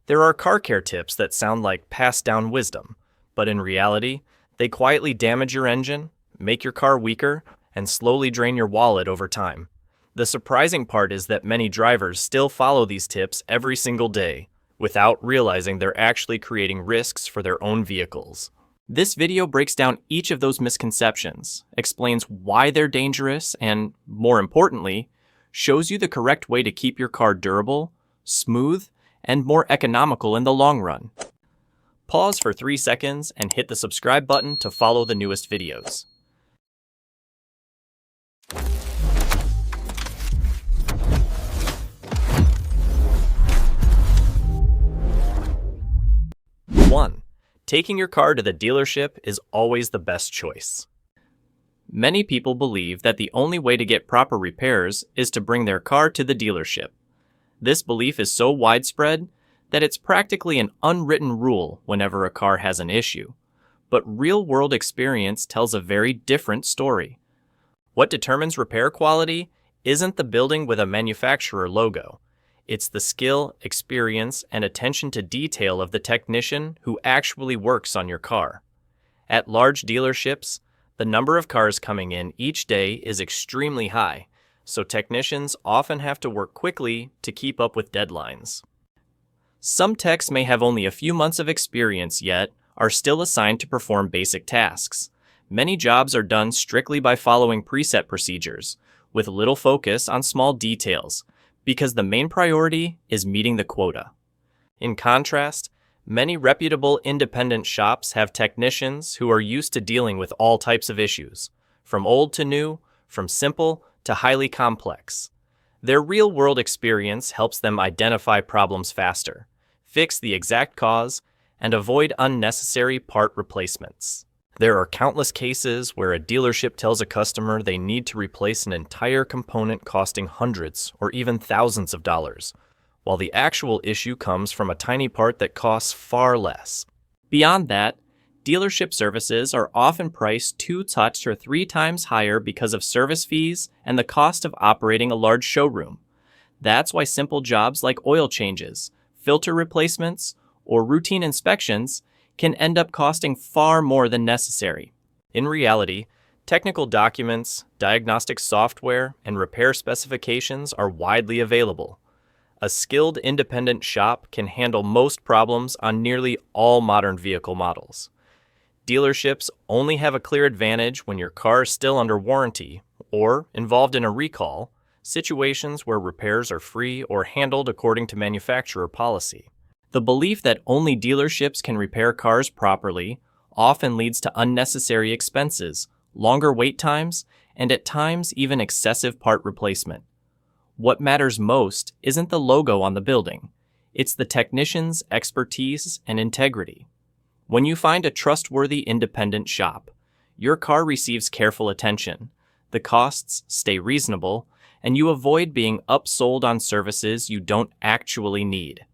There are car care tips that sound like passed down wisdom, but in reality, they quietly damage your engine, make your car weaker, and slowly drain your wallet over time. The surprising part is that many drivers still follow these tips every single day, without realizing they're actually creating risks for their own vehicles. This video breaks down each of those misconceptions, explains why they're dangerous, and, more importantly, shows you the correct way to keep your car durable, smooth, and more economical in the long run. Pause for 3 seconds and hit the subscribe button to follow the newest videos. One, taking your car to the dealership is always the best choice. Many people believe that the only way to get proper repairs is to bring their car to the dealership. This belief is so widespread that it's practically an unwritten rule whenever a car has an issue. But real-world experience tells a very different story. What determines repair quality isn't the building with a manufacturer logo. It's the skill, experience, and attention to detail of the technician who actually works on your car. At large dealerships, the number of cars coming in each day is extremely high, so technicians often have to work quickly to keep up with deadlines. Some techs may have only a few months of experience yet are still assigned to perform basic tasks. Many jobs are done strictly by following preset procedures, with little focus on small details, because the main priority is meeting the quota. In contrast, many reputable independent shops have technicians who are used to dealing with all types of issues, from old to new, from simple to highly complex. Their real-world experience helps them identify problems faster, fix the exact cause, and avoid unnecessary part replacements. There are countless cases where a dealership tells a customer they need to replace an entire component costing hundreds or even thousands of dollars, while the actual issue comes from a tiny part that costs far less. Beyond that, dealership services are often priced 2 or 3 times higher because of service fees and the cost of operating a large showroom. That's why simple jobs like oil changes, filter replacements, or routine inspections can end up costing far more than necessary. In reality, technical documents, diagnostic software, and repair specifications are widely available. A skilled independent shop can handle most problems on nearly all modern vehicle models. Dealerships only have a clear advantage when your car is still under warranty or involved in a recall, situations where repairs are free or handled according to manufacturer policy. The belief that only dealerships can repair cars properly often leads to unnecessary expenses, longer wait times, and at times even excessive part replacement. What matters most isn't the logo on the building, it's the technician's expertise and integrity. When you find a trustworthy independent shop, your car receives careful attention, the costs stay reasonable, and you avoid being upsold on services you don't actually need.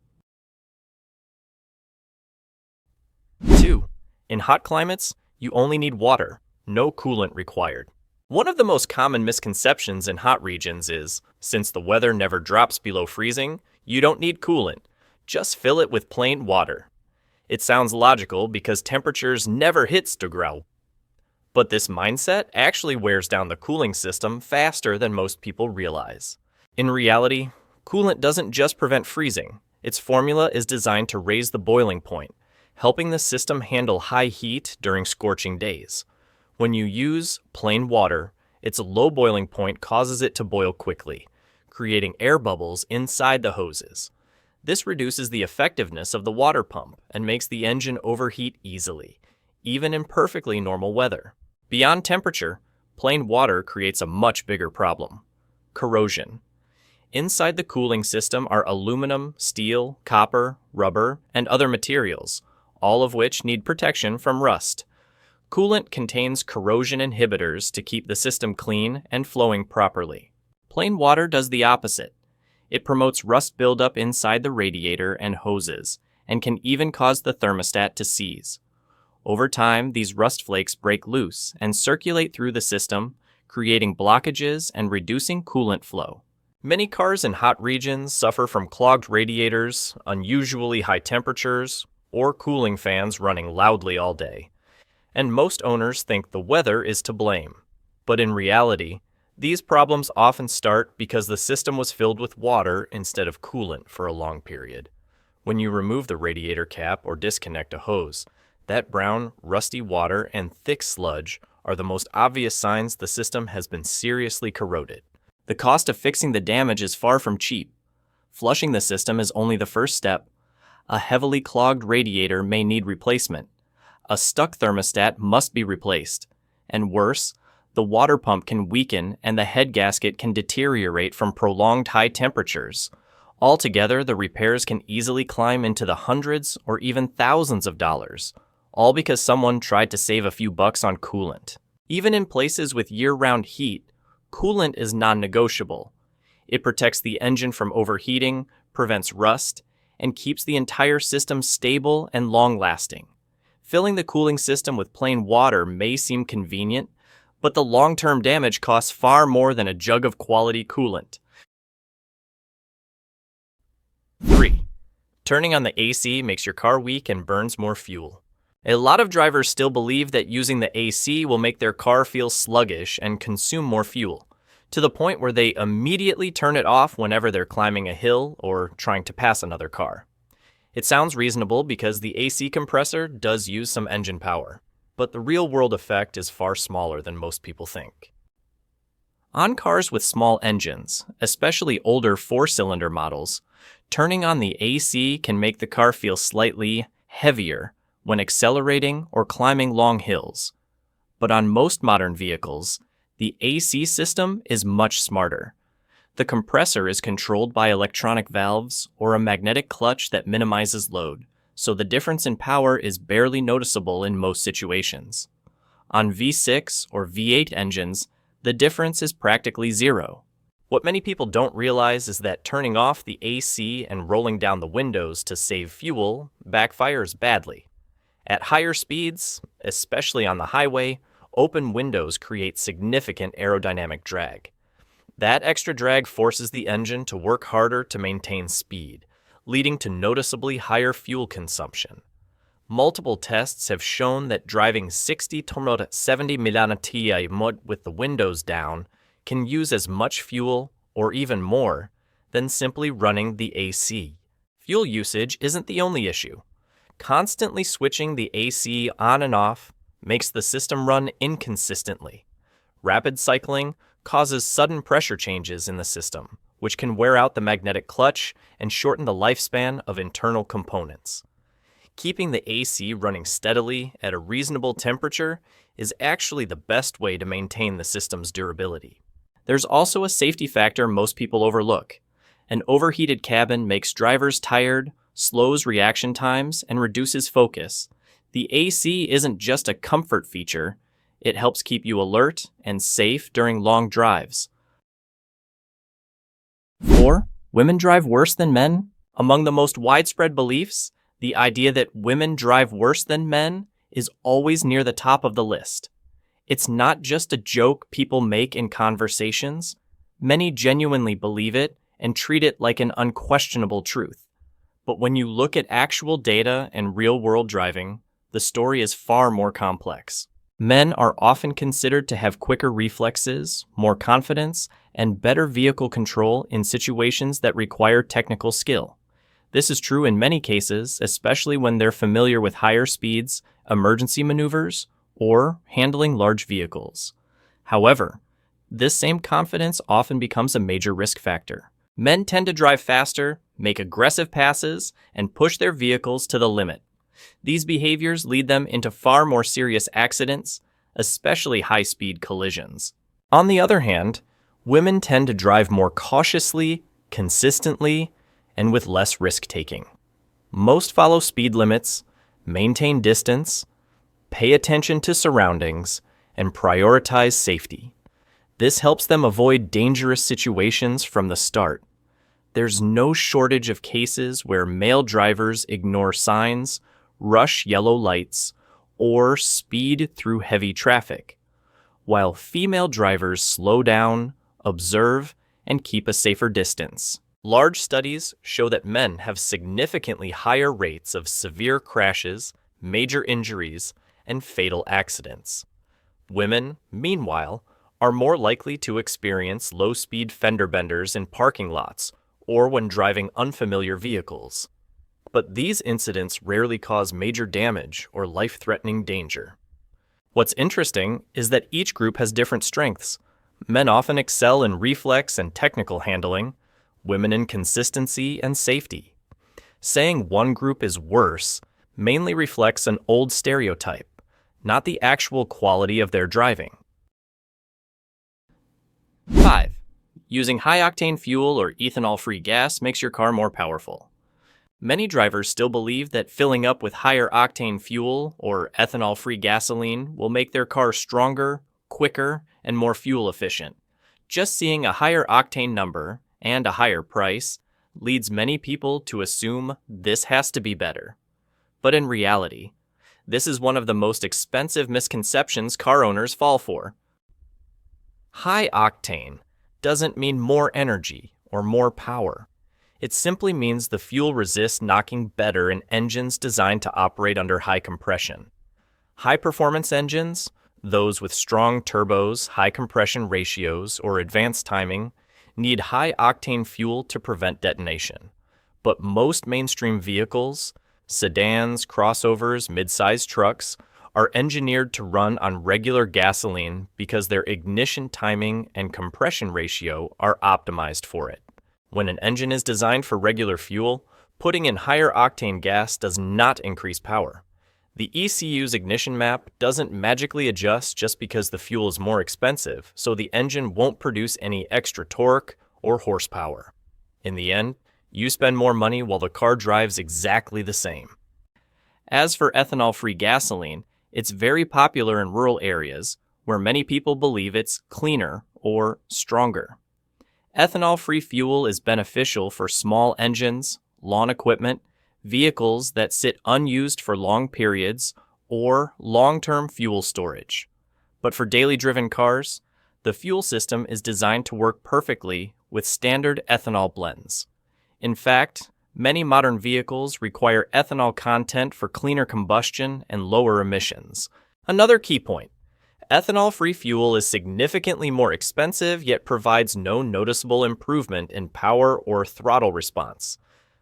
2. In hot climates, you only need water, no coolant required. One of the most common misconceptions in hot regions is, since the weather never drops below freezing, you don't need coolant. Just fill it with plain water. It sounds logical because temperatures never hit Grau. But this mindset actually wears down the cooling system faster than most people realize. In reality, coolant doesn't just prevent freezing. Its formula is designed to raise the boiling point, helping the system handle high heat during scorching days. When you use plain water, its low boiling point causes it to boil quickly, creating air bubbles inside the hoses. This reduces the effectiveness of the water pump and makes the engine overheat easily, even in perfectly normal weather. Beyond temperature, plain water creates a much bigger problem: corrosion. Inside the cooling system are aluminum, steel, copper, rubber, and other materials, all of which need protection from rust. Coolant contains corrosion inhibitors to keep the system clean and flowing properly. Plain water does the opposite. It promotes rust buildup inside the radiator and hoses, and can even cause the thermostat to seize. Over time, these rust flakes break loose and circulate through the system, creating blockages and reducing coolant flow. Many cars in hot regions suffer from clogged radiators, unusually high temperatures, or cooling fans running loudly all day. And most owners think the weather is to blame. But in reality, these problems often start because the system was filled with water instead of coolant for a long period. When you remove the radiator cap or disconnect a hose, that brown, rusty water and thick sludge are the most obvious signs the system has been seriously corroded. The cost of fixing the damage is far from cheap. Flushing the system is only the first step. A heavily clogged radiator may need replacement. A stuck thermostat must be replaced. And worse, the water pump can weaken and the head gasket can deteriorate from prolonged high temperatures. Altogether, the repairs can easily climb into the hundreds or even thousands of dollars, all because someone tried to save a few bucks on coolant. Even in places with year-round heat, coolant is non-negotiable. It protects the engine from overheating, prevents rust, and keeps the entire system stable and long-lasting. Filling the cooling system with plain water may seem convenient, but the long-term damage costs far more than a jug of quality coolant. 3. Turning on the AC makes your car weak and burns more fuel. A lot of drivers still believe that using the AC will make their car feel sluggish and consume more fuel, to the point where they immediately turn it off whenever they're climbing a hill or trying to pass another car. It sounds reasonable because the AC compressor does use some engine power, but the real-world effect is far smaller than most people think. On cars with small engines, especially older 4-cylinder models, turning on the AC can make the car feel slightly heavier when accelerating or climbing long hills. But on most modern vehicles, the AC system is much smarter. The compressor is controlled by electronic valves or a magnetic clutch that minimizes load, so the difference in power is barely noticeable in most situations. On V6 or V8 engines, the difference is practically zero. What many people don't realize is that turning off the AC and rolling down the windows to save fuel backfires badly. At higher speeds, especially on the highway, open windows create significant aerodynamic drag. That extra drag forces the engine to work harder to maintain speed, leading to noticeably higher fuel consumption. Multiple tests have shown that driving 60 to 70 mph with the windows down can use as much fuel, or even more, than simply running the AC. Fuel usage isn't the only issue. Constantly switching the AC on and off makes the system run inconsistently. Rapid cycling causes sudden pressure changes in the system, which can wear out the magnetic clutch and shorten the lifespan of internal components. Keeping the AC running steadily at a reasonable temperature is actually the best way to maintain the system's durability. There's also a safety factor most people overlook. An overheated cabin makes drivers tired, slows reaction times, and reduces focus. The AC isn't just a comfort feature, it helps keep you alert and safe during long drives. 4. Women drive worse than men? Among the most widespread beliefs, the idea that women drive worse than men is always near the top of the list. It's not just a joke people make in conversations. Many genuinely believe it and treat it like an unquestionable truth. But when you look at actual data and real-world driving, the story is far more complex. Men are often considered to have quicker reflexes, more confidence, and better vehicle control in situations that require technical skill. This is true in many cases, especially when they're familiar with higher speeds, emergency maneuvers, or handling large vehicles. However, this same confidence often becomes a major risk factor. Men tend to drive faster, make aggressive passes, and push their vehicles to the limit. These behaviors lead them into far more serious accidents, especially high-speed collisions. On the other hand, women tend to drive more cautiously, consistently, and with less risk-taking. Most follow speed limits, maintain distance, pay attention to surroundings, and prioritize safety. This helps them avoid dangerous situations from the start. There's no shortage of cases where male drivers ignore signs, rush yellow lights, or speed through heavy traffic, while female drivers slow down, observe, and keep a safer distance. Large studies show that men have significantly higher rates of severe crashes, major injuries, and fatal accidents. Women, meanwhile, are more likely to experience low-speed fender benders in parking lots or when driving unfamiliar vehicles. But these incidents rarely cause major damage or life-threatening danger. What's interesting is that each group has different strengths. Men often excel in reflex and technical handling, women in consistency and safety. Saying one group is worse mainly reflects an old stereotype, not the actual quality of their driving. 5. Using high-octane fuel or ethanol-free gas makes your car more powerful. Many drivers still believe that filling up with higher octane fuel or ethanol-free gasoline will make their car stronger, quicker, and more fuel efficient. Just seeing a higher octane number and a higher price leads many people to assume this has to be better. But in reality, this is one of the most expensive misconceptions car owners fall for. High octane doesn't mean more energy or more power. It simply means the fuel resists knocking better in engines designed to operate under high compression. High-performance engines, those with strong turbos, high compression ratios, or advanced timing, need high-octane fuel to prevent detonation. But most mainstream vehicles, sedans, crossovers, mid-sized trucks, are engineered to run on regular gasoline because their ignition timing and compression ratio are optimized for it. When an engine is designed for regular fuel, putting in higher octane gas does not increase power. The ECU's ignition map doesn't magically adjust just because the fuel is more expensive, so the engine won't produce any extra torque or horsepower. In the end, you spend more money while the car drives exactly the same. As for ethanol-free gasoline, it's very popular in rural areas where many people believe it's cleaner or stronger. Ethanol-free fuel is beneficial for small engines, lawn equipment, vehicles that sit unused for long periods, or long-term fuel storage. But for daily driven cars, the fuel system is designed to work perfectly with standard ethanol blends. In fact, many modern vehicles require ethanol content for cleaner combustion and lower emissions. Another key point. Ethanol-free fuel is significantly more expensive yet provides no noticeable improvement in power or throttle response.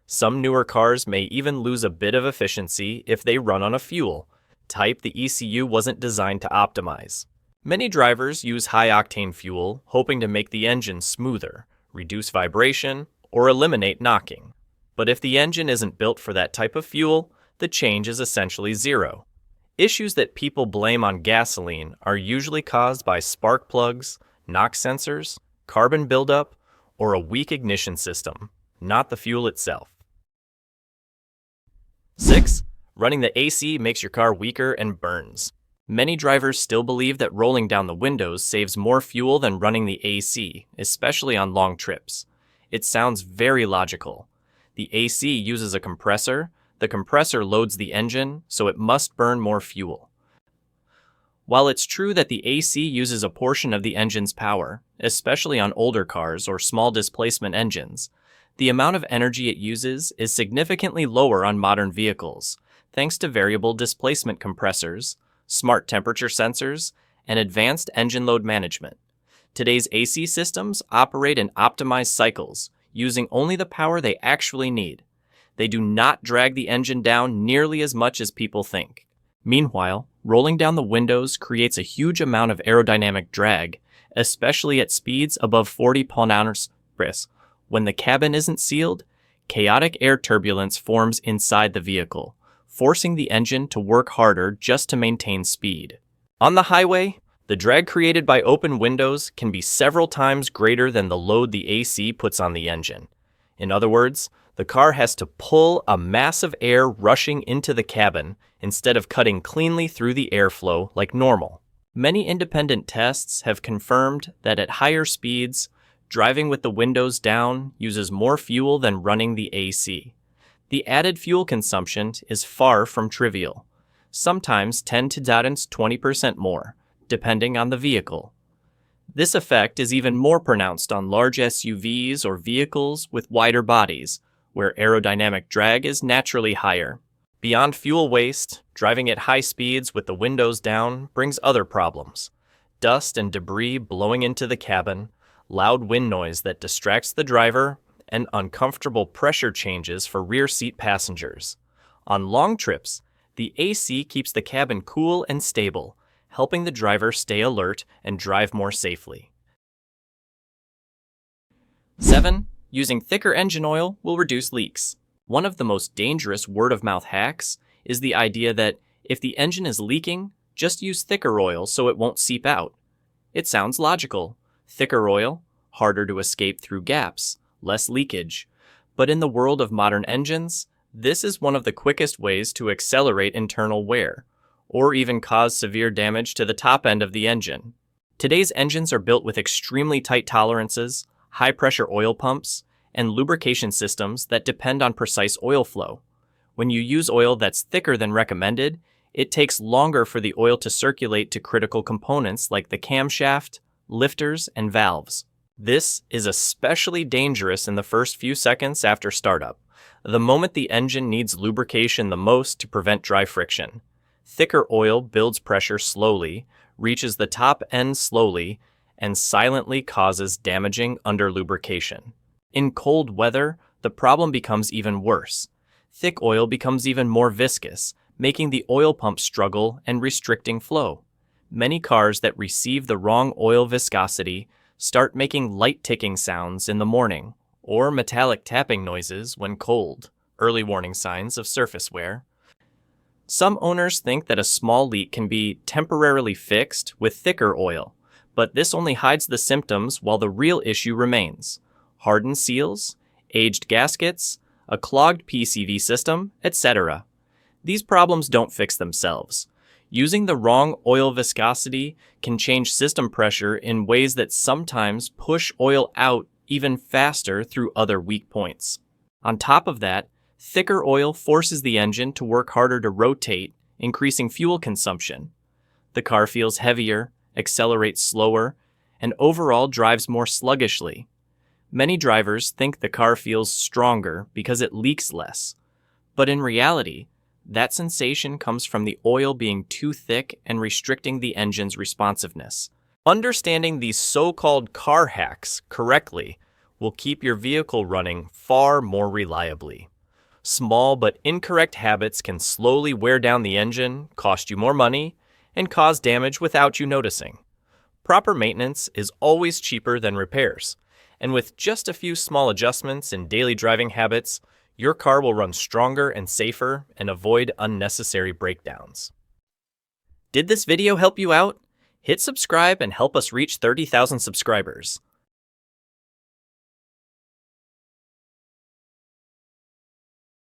Some newer cars may even lose a bit of efficiency if they run on a fuel type the ECU wasn't designed to optimize. Many drivers use high-octane fuel hoping to make the engine smoother, reduce vibration, or eliminate knocking. But if the engine isn't built for that type of fuel, the change is essentially zero. Issues that people blame on gasoline are usually caused by spark plugs, knock sensors, carbon buildup, or a weak ignition system, not the fuel itself. 6. Running the AC makes your car weaker and burns. Many drivers still believe that rolling down the windows saves more fuel than running the AC, especially on long trips. It sounds very logical. The AC uses a compressor. The compressor loads the engine, so it must burn more fuel. While it's true that the AC uses a portion of the engine's power, especially on older cars or small displacement engines, the amount of energy it uses is significantly lower on modern vehicles, thanks to variable displacement compressors, smart temperature sensors, and advanced engine load management. Today's AC systems operate in optimized cycles, using only the power they actually need. They do not drag the engine down nearly as much as people think. Meanwhile, rolling down the windows creates a huge amount of aerodynamic drag, especially at speeds above 40 mph. When the cabin isn't sealed, chaotic air turbulence forms inside the vehicle, forcing the engine to work harder just to maintain speed. On the highway, the drag created by open windows can be several times greater than the load the AC puts on the engine. In other words, the car has to pull a mass of air rushing into the cabin instead of cutting cleanly through the airflow like normal. Many independent tests have confirmed that at higher speeds, driving with the windows down uses more fuel than running the AC. The added fuel consumption is far from trivial, sometimes 10 to 20% more, depending on the vehicle. This effect is even more pronounced on large SUVs or vehicles with wider bodies, where aerodynamic drag is naturally higher. Beyond fuel waste, driving at high speeds with the windows down brings other problems. Dust and debris blowing into the cabin, loud wind noise that distracts the driver, and uncomfortable pressure changes for rear seat passengers. On long trips, the AC keeps the cabin cool and stable, helping the driver stay alert and drive more safely. 7. Using thicker engine oil will reduce leaks. One of the most dangerous word-of-mouth hacks is the idea that if the engine is leaking, just use thicker oil so it won't seep out. It sounds logical. Thicker oil, harder to escape through gaps, less leakage. But in the world of modern engines, this is one of the quickest ways to accelerate internal wear, or even cause severe damage to the top end of the engine. Today's engines are built with extremely tight tolerances, high-pressure oil pumps, and lubrication systems that depend on precise oil flow. When you use oil that's thicker than recommended, it takes longer for the oil to circulate to critical components like the camshaft, lifters, and valves. This is especially dangerous in the first few seconds after startup, the moment the engine needs lubrication the most to prevent dry friction. Thicker oil builds pressure slowly, reaches the top end slowly, and silently causes damaging under-lubrication. In cold weather, the problem becomes even worse. Thick oil becomes even more viscous, making the oil pump struggle and restricting flow. Many cars that receive the wrong oil viscosity start making light ticking sounds in the morning, or metallic tapping noises when cold, early warning signs of surface wear. Some owners think that a small leak can be temporarily fixed with thicker oil, but this only hides the symptoms while the real issue remains: hardened seals, aged gaskets, a clogged PCV system, etc. These problems don't fix themselves. Using the wrong oil viscosity can change system pressure in ways that sometimes push oil out even faster through other weak points. On top of that, thicker oil forces the engine to work harder to rotate, increasing fuel consumption. The car feels heavier, accelerates slower, and overall drives more sluggishly. Many drivers think the car feels stronger because it leaks less, but in reality, that sensation comes from the oil being too thick and restricting the engine's responsiveness. Understanding these so-called car hacks correctly will keep your vehicle running far more reliably. Small but incorrect habits can slowly wear down the engine, cost you more money, and cause damage without you noticing. Proper maintenance is always cheaper than repairs, and with just a few small adjustments in daily driving habits, your car will run stronger and safer and avoid unnecessary breakdowns. Did this video help you out? Hit subscribe and help us reach 30,000 subscribers.